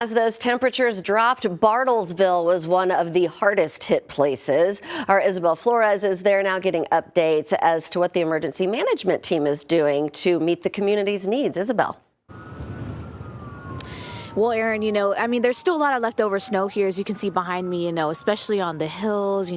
As those temperatures dropped, Bartlesville was one of the hardest hit places. Our Isabel Flores is there now getting updates as to what the emergency management team is doing to meet the community's needs. Isabel. Well, Aaron, there's still a lot of leftover snow here, as you can see behind me, especially on the hills,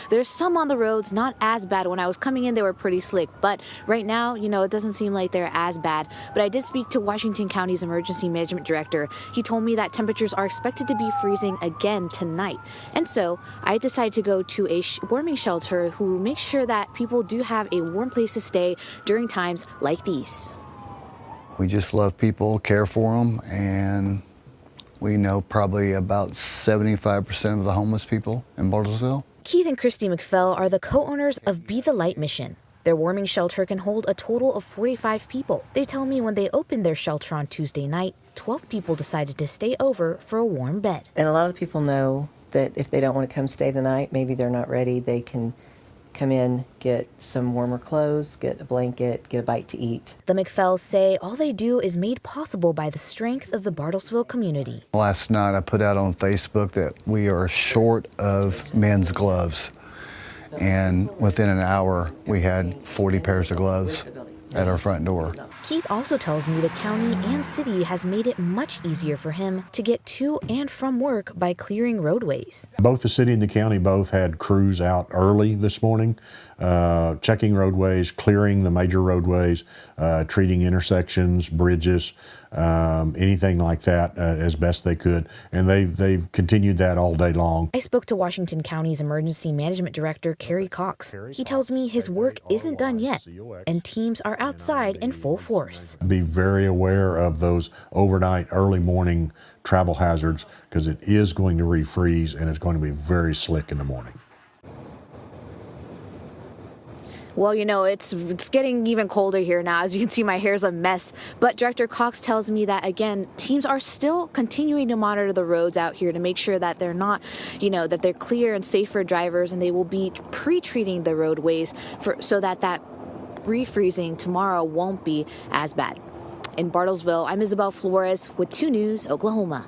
There's some on the roads, not as bad. When I was coming in, they were pretty slick. But right now, it doesn't seem like they're as bad. But I did speak to Washington County's emergency management director. He told me that temperatures are expected to be freezing again tonight. And so I decided to go to a warming shelter who makes sure that people do have a warm place to stay during times like these. We just love people, care for them, and we know probably about 75% of the homeless people in Bartlesville. Keith and Christy McFell are the co-owners of Be the Light mission. Their warming shelter can hold a total of 45 people. They tell me when they opened their shelter on Tuesday night, 12 people decided to stay over for a warm bed. And a lot of the people know that if they don't want to come stay the night, maybe they're not ready, they can come in, get some warmer clothes, get a blanket, get a bite to eat. The McFells say all they do is made possible by the strength of the Bartlesville community. Last night I put out on Facebook that we are short of men's gloves, and within an hour we had 40 pairs of gloves at our front door. Keith also tells me the county and city has made it much easier for him to get to and from work by clearing roadways. Both the city and the county both had crews out early this morning, checking roadways, clearing the major roadways, treating intersections, bridges, anything like that as best they could. And they've continued that all day long. I spoke to Washington County's emergency management director, Kerry Cox. He tells me his work isn't done yet, and teams are outside in full force. Be very aware of those overnight, early morning travel hazards, because it is going to refreeze and it's going to be very slick in the morning. Well, it's getting even colder here now. As you can see, my hair's a mess. But Director Cox tells me that, again, teams are still continuing to monitor the roads out here to make sure that they're not, that they're clear and safe for drivers, and they will be pre-treating the roadways so that refreezing tomorrow won't be as bad. In Bartlesville, I'm Isabel Flores with 2 News, Oklahoma.